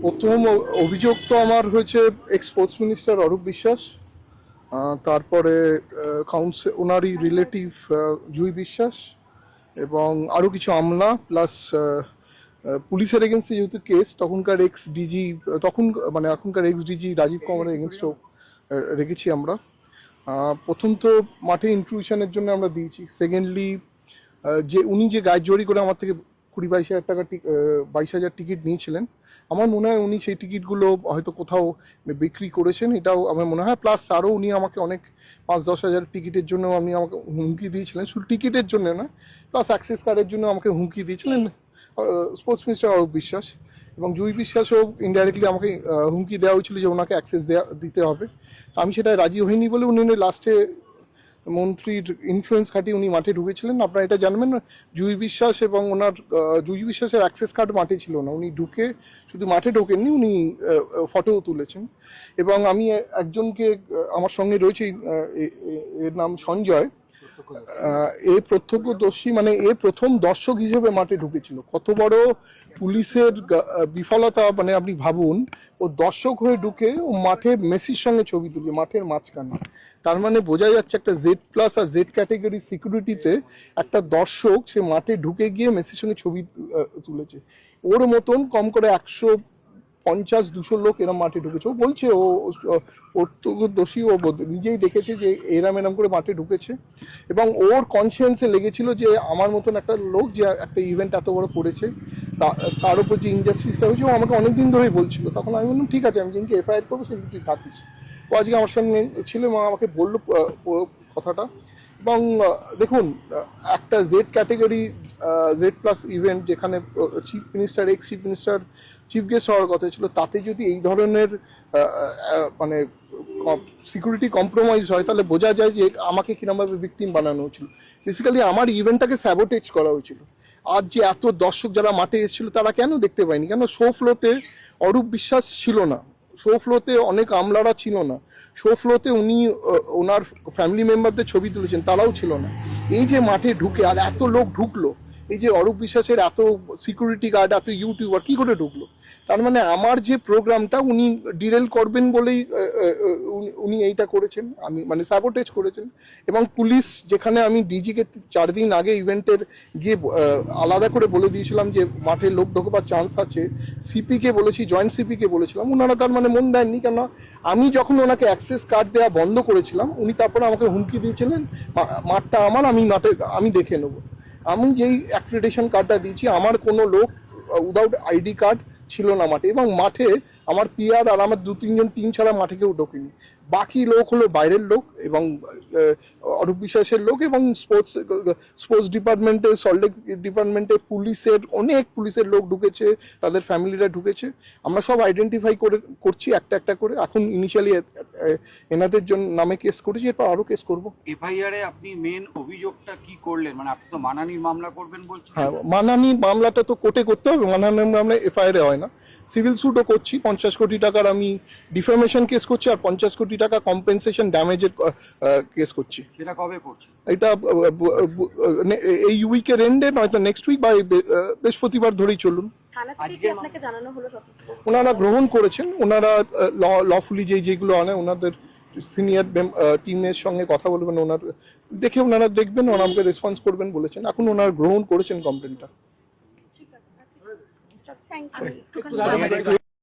প্রথম অভিযোগ তো আমার হয়েছে x sports minister Arup Biswas, তারপরে ওনারই রিলেটিভ জুই বিশ্বাস এবং আরও কিছু আমলা প্লাস পুলিশের এগেনস্টে যেহেতু কেস, তখনকার এক্স ডিজি মানে এখনকার এক্স ডিজি রাজীব কুমারের এগেনস্টও রেখেছি আমরা। প্রথম তো মাঠে ইন্ট্রুশনের জন্য আমরা দিয়েছি। সেকেন্ডলি যে উনি যে গায়ে জড়ি করে আমার থেকে 20-22 হাজার টাকা 22,000 টিকিট নিয়েছিলেন, আমার মনে হয় উনি সেই টিকিটগুলো হয়তো কোথাও বিক্রি করেছেন, এটাও আমার মনে হয়। প্লাস আরও উনি আমাকে অনেক 5-10 হাজার টিকিটের জন্য আপনি আমাকে হুমকি দিয়েছিলেন, শুধু টিকিটের জন্য না, প্লাস অ্যাক্সেস কার্ডের জন্য আমাকে হুমকি দিয়েছিলেন স্পোর্টস মিনিস্টার অরূপ বিশ্বাস। এবং জুই বিশ্বাসও ইনডাইরেক্টলি আমাকে হুমকি দেওয়া হয়েছিল যে ওনাকে অ্যাক্সেস দিতে হবে। আমি সেটা রাজি হইনি বলে উনি লাস্টে মন্ত্রীর ইনফ্লুয়েন্স খাটিয়ে উনি মাঠে ঢুকেছিলেন। আপনারা এটা জানবেন না, জুই বিশ্বাস এবং ওনার জুই বিশ্বাসের অ্যাক্সেস কার্ড মাঠে ছিল না, উনি ঢুকে শুধু মাঠে ঢোকেননি, উনি ফটোও তুলেছেন। এবং আমি একজনকে আমার সঙ্গে রয়েছে, এর নাম সঞ্জয়, এ প্রত্যক্ষদর্শী, মানে এ প্রথম দর্শক হিসেবে মাঠে ঢুকেছিল। কত বড় পুলিশের বিফলতা, মানে আপনি ভাবুন, ও দর্শক হয়ে ঢুকে ও মাঠে মেসির সঙ্গে ছবি তুলে মাঠের মাঝখানে। তার মানে বোঝা যাচ্ছে একটা Z+ আর Z ক্যাটাগরি সিকিউরিটিতে একটা দর্শক সে মাঠে ঢুকে গিয়ে মেসির সঙ্গে ছবি তুলেছে। ওর মতন কম করে 150-200 লোক এরম মাঠে ঢুকেছে। ও বলছে ও প্রত্যক্ষদর্শী, ও নিজেই দেখেছে যে এরম করে মাঠে ঢুকেছে। এবং ওর কনসিয়েন্সে লেগেছিল যে আমার মতন একটা লোক যে একটা ইভেন্ট এত বড় করেছে, তার উপর যে ইনজাস্টিসটা হয়েছে, ও আমাকে অনেকদিন ধরেই বলছিল। তখন আমি বললাম ঠিক আছে, আমি যেদিনকে FIR করবো সেদিন তুই থাকিস। ও আজকে আমার সঙ্গে ছিল, আমাকে বললো কথাটা। এবং দেখুন, একটা Z ক্যাটাগরি Z+ ইভেন্ট যেখানে chief minister, x chief minister chief guest হওয়ার কথা ছিল, তাতে যদি এই ধরনের মানে সিকিউরিটি কম্প্রোমাইজ হয়, তাহলে বোঝা যায় যে আমাকে কিরমভাবে ভিকটিম বানানো হয়েছিল। বেসিক্যালি আমার ইভেন্টটাকে স্যাবোটেজ করা হয়েছিল। আজ যে এত দর্শক যারা মাঠে এসেছিল তারা কেন দেখতে পায়নি? কেন শো ফ্লোতে অরূপ বিশ্বাস ছিল না, শো ফ্লোতে অনেক আমলারা ছিল না, শো ফ্লোতে উনি ওনার ফ্যামিলি মেম্বারদের ছবি তুলেছেন, তারাও ছিল না। এই যে মাঠে ঢুকে আর এত লোক ঢুকলো, এই যে অরূপ বিশ্বাসের এত সিকিউরিটি গার্ড, এত ইউটিউবার কি করে ঢুকলো? তার মানে আমার যে প্রোগ্রামটা উনি ডিরেল করবেন বলেই উনি এইটা করেছেন, আমি মানে স্যাবোটেজ করেছেন। এবং পুলিশ, যেখানে আমি ডিজিকে 4 দিন আগে ইভেন্টের গিয়ে আলাদা করে বলে দিয়েছিলাম যে মাঠে লোক ঢোকবার চান্স আছে, সিপিকে বলেছি, জয়েন্ট সিপিকে বলেছিলাম, ওনারা তার মানে মন দেননি। কেন আমি যখন ওনাকে অ্যাক্সেস কার্ড দেওয়া বন্ধ করেছিলাম, উনি তারপরে আমাকে হুমকি দিয়েছিলেন মাঠটা আমার, আমি দেখে নেবো। আমি যেই অ্যাক্রেডিটেশন কার্ডটা দিয়েছি, আমার কোনো লোক উইদাউট ID কার্ড ছিল না মাঠে। এবং মাঠে আমার PR আর আমার 2-3 জন টিম ছাড়া মাঠে কেউ ঢোকেনি। বাকি লোক হলো বাইরের লোক এবং অরূপ বিশ্বাসের লোক এবং স্পোর্টস ডিপার্টমেন্টে, সল্টলেক ডিপার্টমেন্টে অনেক পুলিশের লোক ঢুকেছে, তাদের ফ্যামিলিরা ঢুকেছে। আমরা সব আইডেন্টিফাই করছি একটা একটা করে। এখন ইনিশিয়ালি এনাদের জন্য নামে কেস করেছি, এরপর আরো কেস করবো। FIR এ আপনি মেন অভিযোগটা কি করলেন? মানে আপনি তো মানহানির মামলা করবেন বলছেন। হ্যাঁ, মানহানির মামলাটা তো কোর্টে করতে হবে, মানহানির মামলা FIR হয় না। সিভিল স্যুটও করছি, 50 কোটি টাকার আমি ডিফেমেশন কেস করছি, আর 50 কোটি টাকা কম্পেনসেশন ড্যামেজের কেস করছি। সেটা কবে করছেন? এটা এই উইকের এন্ডে, নয়তো নেক্সট উইক বা বৃহস্পতিবার ধরেই চলুন। ওনারা গ্রহণ করেছেন, ওনারা লফুলি যেগুলো আনে, ওনাদের সিনিয়র টিমের সঙ্গে কথা বলবেন, ওনারা দেখবেন, ওনাকে রেসপন্স করবেন বলেছেন। এখন ওনারা গ্রহণ করেছেন কমপ্লেনটা।